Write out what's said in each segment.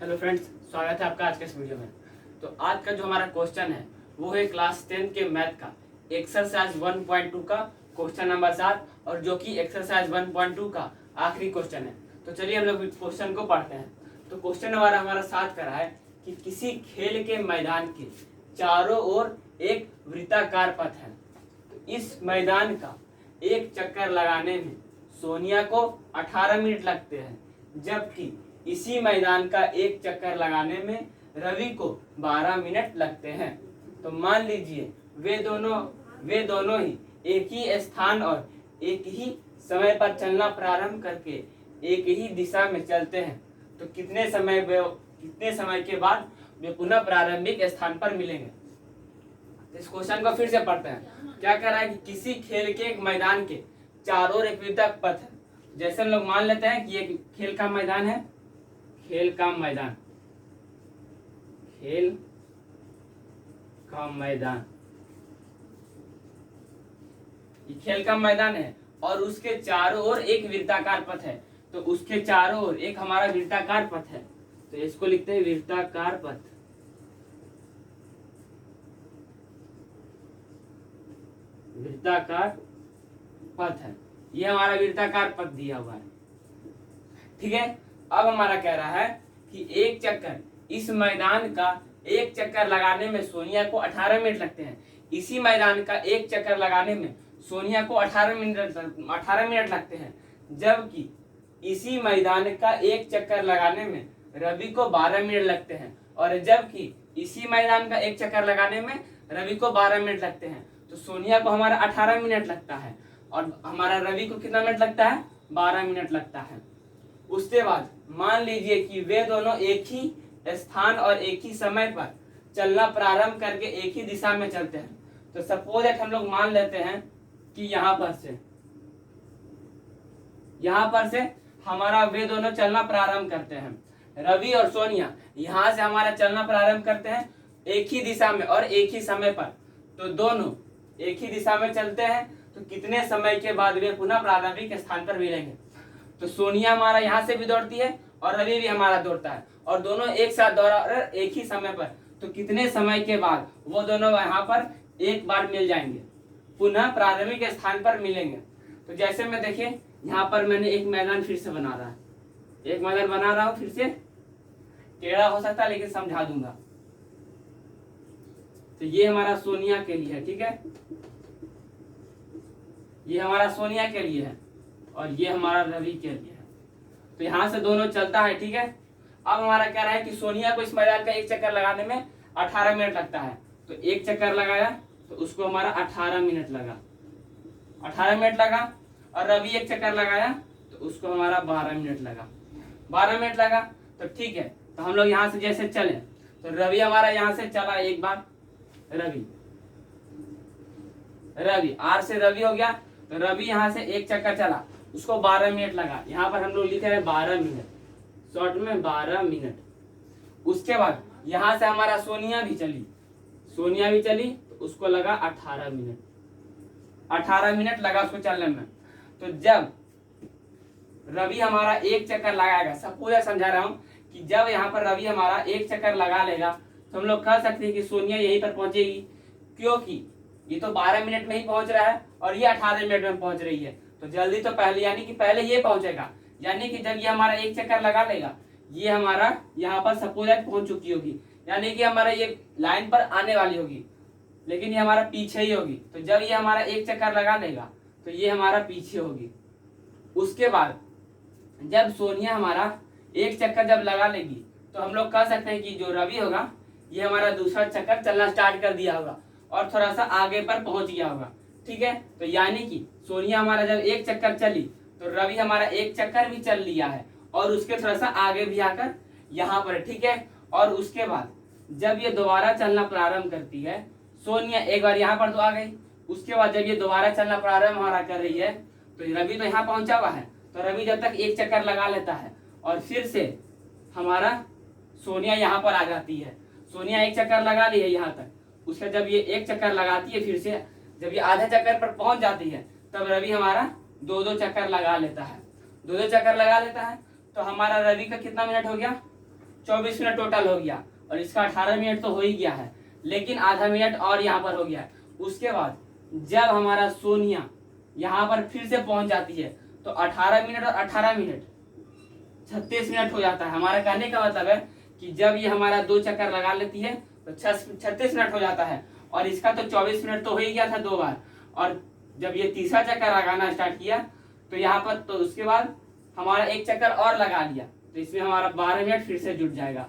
Hello friends, स्वागत है आपका आज के इस वीडियो में। तो आज का जो हमारा क्वेश्चन है वो है क्लास 10 के मैथ का एक्सरसाइज 1.2 का क्वेश्चन नंबर 7 और जो कि एक्सरसाइज 1.2 का आखिरी क्वेश्चन है। तो चलिए हम लोग क्वेश्चन को पढ़ते हैं। तो क्वेश्चन हमारा 7 का है कि किसी खेल के मैदान के चारों ओर एक वृत्ताकार पथ है। तो इस मैदान का एक चक्कर लगाने में सोनिया को 18 मिनट लगते हैं, जबकि इसी मैदान का एक चक्कर लगाने में रवि को 12 मिनट लगते हैं। तो मान लीजिए वे दोनों ही एक ही स्थान और एक ही समय पर चलना प्रारंभ करके एक ही दिशा में चलते हैं। तो कितने समय के बाद वे पुनः प्रारंभिक स्थान पर मिलेंगे। इस क्वेश्चन को फिर से पढ़ते हैं। क्या कह रहा है कि किसी खेल के एक मैदान के चारों ओर एक वृत्ताकार पथ है। जैसे हम लोग मान लेते हैं कि ये खेल का मैदान है, खेल का मैदान ये खेल का मैदान है और उसके चारों ओर एक वृत्ताकार पथ है। तो उसके चारों ओर एक हमारा वृत्ताकार पथ है, तो इसको लिखते हैं वृत्ताकार पथ। वृत्ताकार पथ है, ये हमारा वृत्ताकार पथ दिया हुआ है। ठीक है, अब हमारा कह रहा है कि एक चक्कर इस मैदान का एक चक्कर लगाने में सोनिया को 18 मिनट लगते हैं। इसी मैदान का एक चक्कर लगाने में सोनिया को 18 मिनट लगते हैं, जबकि इसी मैदान का एक चक्कर लगाने में रवि को 12 मिनट लगते हैं। और जबकि इसी मैदान का एक चक्कर लगाने में रवि को 12 मिनट लगते हैं, तो सोनिया को हमारा 18 मिनट लगता है और हमारा रवि को कितना मिनट लगता है? 12 मिनट लगता है। उसके बाद मान लीजिए कि वे दोनों एक ही स्थान और एक ही समय पर चलना प्रारंभ करके एक ही दिशा में चलते हैं। तो सपोज हम लोग मान लेते हैं कि यहाँ पर से हमारा वे दोनों चलना प्रारंभ करते हैं। रवि और सोनिया यहाँ से हमारा चलना प्रारंभ करते हैं एक ही दिशा में और एक ही समय पर। तो दोनों एक ही दिशा में चलते हैं, तो कितने समय के बाद वे पुनः प्रारंभिक स्थान पर मिलेंगे। तो सोनिया हमारा यहाँ से भी दौड़ती है और रवि भी हमारा दौड़ता है और दोनों एक साथ दौड़ा एक ही समय पर। तो कितने समय के बाद वो दोनों यहाँ पर एक बार मिल जाएंगे, पुनः प्रारंभिक स्थान पर मिलेंगे। तो जैसे में देखिए यहाँ पर मैंने एक मैदान फिर से बना रहा हूँ, फिर से टेढ़ा हो सकता है लेकिन समझा दूंगा। तो ये हमारा सोनिया के लिए है, ठीक है, ये हमारा सोनिया के लिए है और ये हमारा रवि के लिए है। तो यहाँ से दोनों चलता है, ठीक है। अब हमारा क्या रहा है कि सोनिया को इस मैदान का एक चक्कर लगाने में 18 मिनट लगता है। तो एक चक्कर लगाया तो उसको हमारा 18 मिनट लगा, 18 मिनट लगा। और रवि एक चक्कर लगाया तो उसको हमारा 12 मिनट लगा, 12 मिनट लगा। तो ठीक है, तो हम लोग यहाँ से जैसे चले तो रवि हमारा यहाँ से चला एक बार, रवि आर से रवि हो गया। तो रवि यहाँ से एक चक्कर चला, उसको 12 मिनट लगा। यहाँ पर हम लोग लिखे हैं 12 मिनट, शॉर्ट में 12 मिनट। उसके बाद यहाँ से हमारा सोनिया भी चली तो उसको लगा 18 मिनट, 18 मिनट लगा उसको चलने में। तो जब रवि हमारा एक चक्कर लगाएगा, सब पूरा समझा रहा हूँ कि जब यहाँ पर रवि हमारा एक चक्कर लगा लेगा तो हम लोग कह सकते हैं कि सोनिया यहीं पर पहुंचेगी, क्योंकि ये तो 12 मिनट में ही पहुंच रहा है और ये 18 मिनट में पहुंच रही है। तो जल्दी तो पहले ये पहुंचेगा, यानी कि जब ये हमारा एक चक्कर लगा लेगा ये हमारा यहाँ पर सपोज पहुंच चुकी होगी, यानी कि हमारा ये लाइन पर आने वाली होगी, लेकिन ये हमारा पीछे ही होगी। तो जब ये हमारा एक चक्कर लगा लेगा तो ये हमारा पीछे होगी। उसके बाद जब सोनिया हमारा एक चक्कर जब लगा लेगी तो हम लोग कह सकते हैं कि जो रवि होगा ये हमारा दूसरा चक्कर चलना स्टार्ट कर दिया होगा और थोड़ा सा आगे पर पहुंच गया होगा, ठीक है। तो यानी कि सोनिया हमारा जब एक चक्कर चली तो रवि हमारा एक चक्कर भी चल लिया है और उसके थोड़ा सा आगे भी आकर यहाँ पर, ठीक है। और उसके बाद जब ये दोबारा चलना प्रारंभ करती है, सोनिया एक बार यहाँ पर तो आ गई। उसके बाद जब ये दोबारा चलना प्रारंभ हमारा कर रही है तो रवि तो यहाँ पहुंचा हुआ है। तो रवि जब तक एक चक्कर लगा लेता है और फिर से हमारा सोनिया यहाँ पर आ जाती है। सोनिया एक चक्कर लगा ली है यहाँ तक, उसके जब ये एक चक्कर लगाती है फिर से जब ये आधे चक्कर पर पहुंच जाती है तब रवि हमारा 2-2 चक्कर लगा लेता है, 2-2 चक्कर लगा लेता है। तो हमारा रवि का कितना मिनट हो गया? 24 मिनट टोटल हो गया, और इसका 18 मिनट तो हो ही गया है, लेकिन आधा मिनट और यहाँ पर हो गया है। उसके बाद जब हमारा सोनिया यहाँ पर फिर से पहुंच जाती है तो 18 मिनट और 18 मिनट 36 मिनट हो जाता है। हमारा कहने का मतलब है कि जब ये हमारा 2 चक्कर लगा लेती है तो 36 मिनट हो जाता है, और इसका तो 24 मिनट तो हो ही गया था 2 बार, और जब ये तीसरा चक्कर लगाना स्टार्ट किया तो यहाँ पर तो उसके बाद हमारा 1 चक्कर और लगा लिया, तो इसमें हमारा 12 मिनट फिर से जुट जाएगा,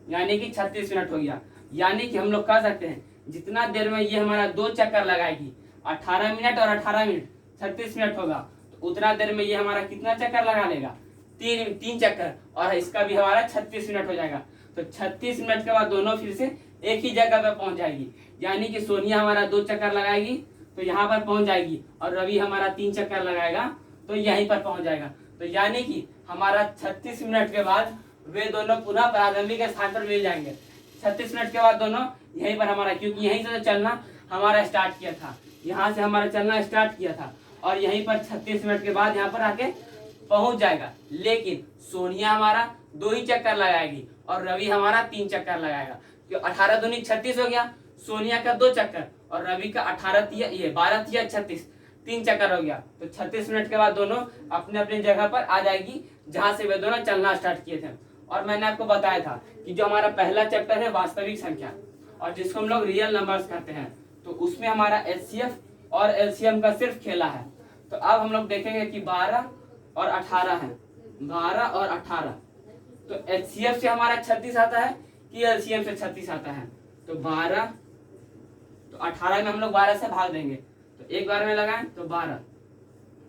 यानी कि 36 मिनट हो गया। यानी कि हम लोग कह सकते हैं जितना देर में ये हमारा 2 चक्कर लगाएगी 18 मिनट और 18 मिनट 36 मिनट होगा, तो उतना देर में ये हमारा कितना चक्कर लगा लेगा, 3 चक्कर, और इसका भी हमारा 36 मिनट हो जाएगा। तो 36 मिनट के बाद दोनों फिर से एक ही जगह पे पहुंच जाएगी, यानी कि सोनिया हमारा 2 चक्कर लगाएगी तो यहाँ पर पहुंच जाएगी, और रवि हमारा 3 चक्कर लगाएगा तो यहीं पर पहुंच जाएगा। तो यानी कि हमारा 36 मिनट के बाद वे दोनों पुनः प्रारंभिक स्थान पर मिल जाएंगे। 36 मिनट के बाद दोनों यहीं पर हमारा, क्योंकि यहीं से तो चलना हमारा स्टार्ट किया था, यहाँ से हमारा चलना स्टार्ट किया था, और यहीं पर 36 मिनट के बाद यहाँ पर आके पहुंच जाएगा। लेकिन सोनिया हमारा 2 ही चक्कर लगाएगी और रवि हमारा 3 चक्कर लगाएगा, क्योंकि 18 दूनी 36 हो गया, सोनिया का 2 चक्कर और रवि का 12 तिया 36, 3 चक्कर हो गया। तो 36 मिनट के बाद दोनों अपने अपने जगह पर आ जाएगी जहां से वे दोनों चलना स्टार्ट किए थे। और मैंने आपको बताया था कि जो हमारा पहला चैप्टर है वास्तविक संख्या, और जिसको हम लोग रियल नंबर्स कहते हैं, तो उसमें हमारा एचसीएफ और एलसीएम का सिर्फ खेला है। तो अब हम लोग देखेंगे कि 12 और 18 है, 12 और 18, तो एचसीएफ से हमारा 36 आता है कि एलसीएम से 36 आता है। तो 12, तो 18 में हम लोग 12 से भाग देंगे, तो एक बार में लगाएं तो 12,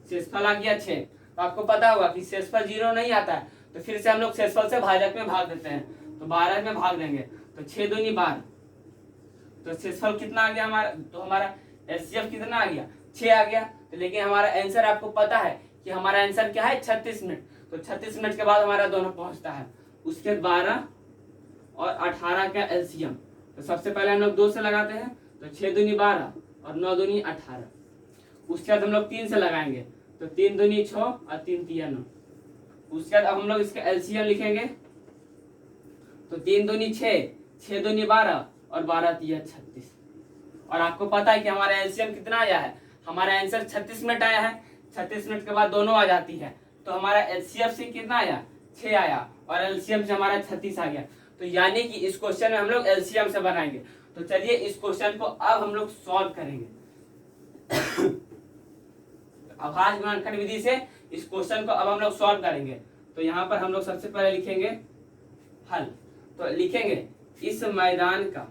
शेषफल आ गया 6। तो आपको पता होगा कि शेषफल 0 नहीं आता है, तो फिर से हम लोग शेषफल से भाजक में भाग देते हैं, तो 12 में भाग देंगे, तो 6 दूनी 12, तो शेषफल कितना आ गया हमारा, तो हमारा एचसीएफ कितना आ गया, 6 आ गया। तो लेकिन हमारा आंसर आपको पता है कि हमारा आंसर क्या है, 36 मिनट। तो 36 मिनट के बाद हमारा दोनों पहुंचता है। उसके 12 और 18 का एलसीएम, तो सबसे पहले हम लोग 2 से लगाते हैं, तो 6 दूनी 12 और 9 दूनी 18। उसके बाद हम लोग 3 से लगाएंगे, तो 3 दूनी 6 और 3 तिया 9। उसके बाद अब हम लोग इसका एलसीएम लिखेंगे, तो 3 दूनी 6, 6 दूनी 12 और 12 तिया 36। और आपको पता है कि हमारा एलसीएम कितना आया है, हमारा आंसर 36 मिनट आया है। 36 मिनट के बाद दोनों आ जाती है, तो हमारा एचसीएफ से कितना आया, 6 आया, और एलसीएम से हमारा 36 आ गया। तो यानी कि इस क्वेश्चन में हम लोग एलसीएम से बनाएंगे। तो चलिए इस क्वेश्चन को अब हम लोग सॉल्व करेंगे। अभाज्य गुणनखंड विधि से इस क्वेश्चन को अब हम लोग सॉल्व करेंगे। तो यहाँ पर हम लोग सबसे पहले लिखेंगे हल। तो लिखेंगे इस मैदान का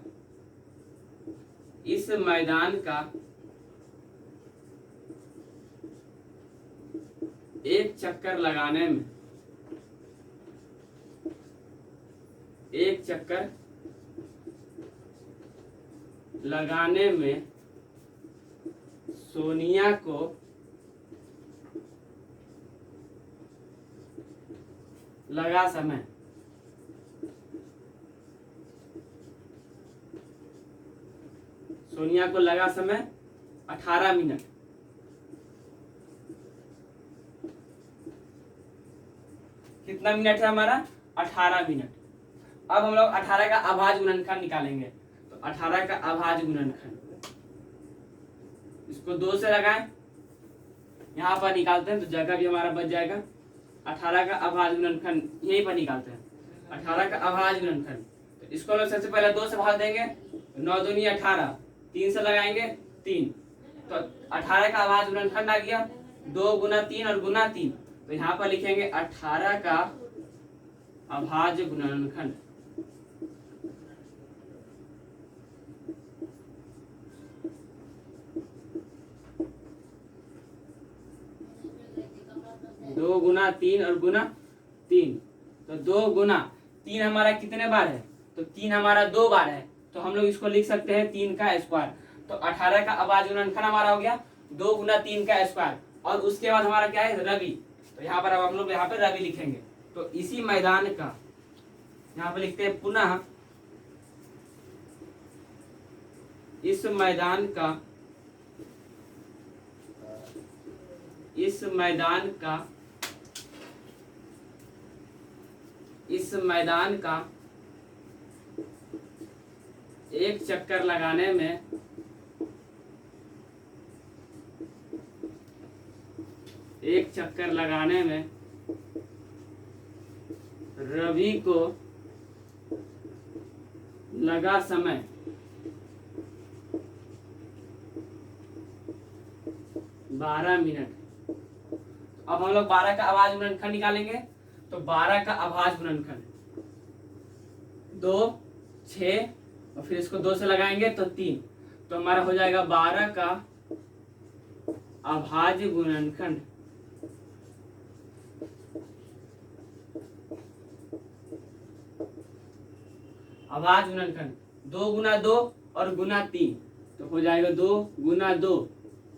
एक चक्कर लगाने में सोनिया को लगा समय, सोनिया को लगा समय 18 मिनट। कितना मिनट है हमारा, 18 मिनट। अब हम लोग 18 का अभाज्य गुणनखंड निकालेंगे। तो 18 का अभाज्य गुणनखंड, इसको 2 से लगाएं, यहाँ पर निकालते हैं तो जगह भी हमारा बच जाएगा। 18 का अभाज्य गुणनखंड यहीं पर निकालते हैं, 18 का अभाज्य गुणनखंड। तो इसको हम लोग सबसे पहले 2 से भाग देंगे, 9 दूनी 18, 3 से लगाएंगे 3, तो 18 का अभाज्य गुणनखंड आ गया 2 गुना 3 और गुना 3। तो यहाँ पर लिखेंगे 18 का अभाज्य गुणनखंड। दो गुना 3 और गुना 3, तो 2 गुना 3 हमारा कितने बार है, तो 3 हमारा 2 बार है, तो हम लोग इसको लिख सकते हैं 3 का स्क्वायर। तो 18 का अभाज्य गुणनखंड हमारा हो गया 2 गुना 3 का स्क्वायर। और उसके बाद हमारा क्या है, रवि। तो यहाँ पर अब हम लोग यहाँ पर रवि लिखेंगे। तो इसी मैदान का, यहाँ पर लिखते हैं पुनः इस इस मैदान का एक चक्कर लगाने में रवि को लगा समय 12 मिनट। अब हम लोग 12 का अभाज्य गुणनखंड निकालेंगे। तो 12 का अभाज्य गुणनखंड 2, 6 और फिर इसको 2 से लगाएंगे तो 3, तो हमारा हो जाएगा 12 का अभाज्य गुणनखंड। अभाज्य गुणनखंड 2 गुना 2 और गुना 3, तो हो जाएगा 2 गुना 2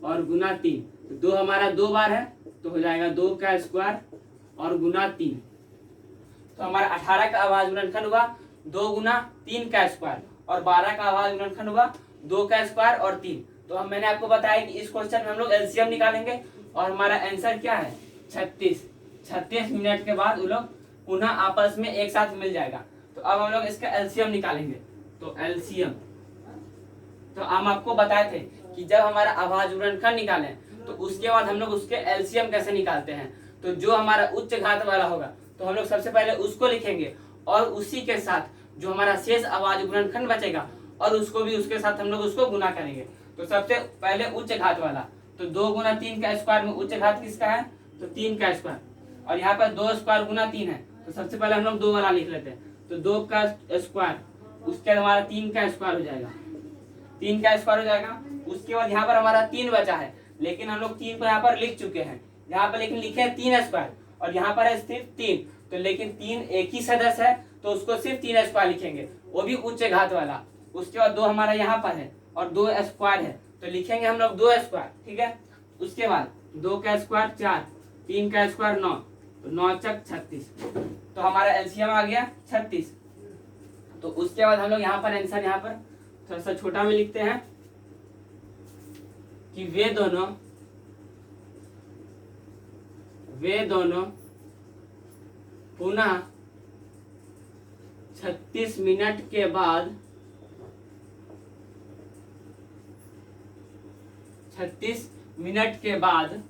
और गुना 3, तो 2 हमारा 2 बार है, तो हो जाएगा 2 का स्क्वायर और गुना 3। तो हमारा 18 का अभाज्य गुणनखंड हुआ 2 गुना 3 का स्क्वायर और 12 का अभाज्य गुणनखंड हुआ 2 का स्क्वायर और 3। तो हम मैंने आपको बताया कि इस क्वेश्चन में हम लोग एलसीएम निकालेंगे और हमारा आंसर क्या है 36 मिनट के बाद वो लोग पुनः आपस में एक साथ मिल जाएगा। तो अब हम लोग इसका एलसीएम निकालेंगे। तो एलसीएम, तो हम आपको बताए थे कि जब हमारा अभाज्य गुणनखंड निकालें तो उसके बाद हम लोग उसके एलसीएम कैसे निकालते हैं। तो जो हमारा उच्च घात वाला होगा तो हम लोग सबसे पहले उसको लिखेंगे और उसी के साथ जो हमारा शेष अभाज्य गुणनखंड बचेगा और उसको भी उसके साथ हम लोग उसको गुना करेंगे। तो सबसे पहले उच्च घात वाला, तो 2 गुना 3 का स्क्वायर में उच्च घात किसका है, तो 3 का स्क्वायर, और यहाँ पर 2 स्क्वायर गुना 3 है, तो सबसे पहले हम लोग 2 वाला लिख लेते हैं। तो 2 का स्क्वायर, उसके बाद हमारा 3 का स्क्वायर हो जाएगा, 3 का स्क्वायर हो जाएगा। उसके बाद यहाँ पर हमारा 3 बचा है, लेकिन हम लोग 3 को यहाँ पर लिख चुके हैं, यहाँ पर लेकिन लिखे हैं 3 स्क्वायर और यहाँ पर है सिर्फ 3, तो लेकिन 3 एक ही सदस्य है तो उसको सिर्फ 3 स्क्वायर लिखेंगे, वो भी उच्च घात वाला। उसके बाद 2 हमारा यहाँ पर है और 2 स्क्वायर है, तो लिखेंगे हम लोग 2 स्क्वायर, ठीक है। उसके बाद 2 का स्क्वायर 4, 3 का स्क्वायर 9, तो 9 चक 36, तो हमारा एलसीएम आ गया 36। तो उसके बाद हम लोग यहाँ पर आंसर यहाँ पर थोड़ा सा छोटा में लिखते हैं कि वे दोनों पुनः 36 मिनट के बाद 36 मिनट के बाद,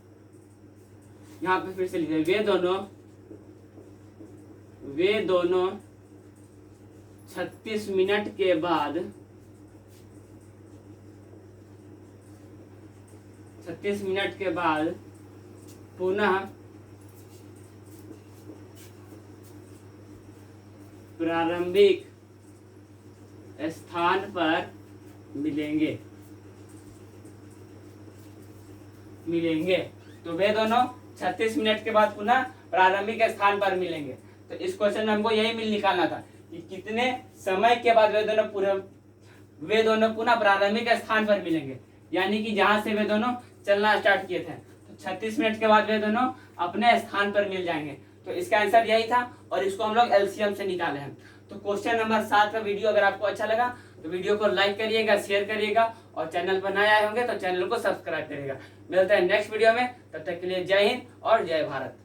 यहाँ पे फिर से लिखिए वे दोनों 36 मिनट के बाद 36 मिनट के बाद पुनः प्रारंभिक स्थान पर मिलेंगे। तो वे दोनों 36 मिनट के बाद पुनः प्रारंभिक स्थान पर मिलेंगे। तो इस क्वेश्चन में हमको यही निकालना था कि कितने समय के बाद वे दोनों पुनः प्रारंभिक स्थान पर मिलेंगे, यानी कि जहां से वे दोनों चलना स्टार्ट किए थे। तो 36 मिनट के बाद वे दोनों अपने स्थान पर मिल जाएंगे। तो इसका आंसर यही था और इसको हम लोग एलसीएम से निकाले हैं। तो क्वेश्चन नंबर 7 का वीडियो अगर आपको अच्छा लगा तो वीडियो को लाइक करिएगा, शेयर करिएगा और चैनल पर नए आए होंगे तो चैनल को सब्सक्राइब करिएगा। मिलते हैं नेक्स्ट वीडियो में, तब तक के लिए जय हिंद और जय भारत।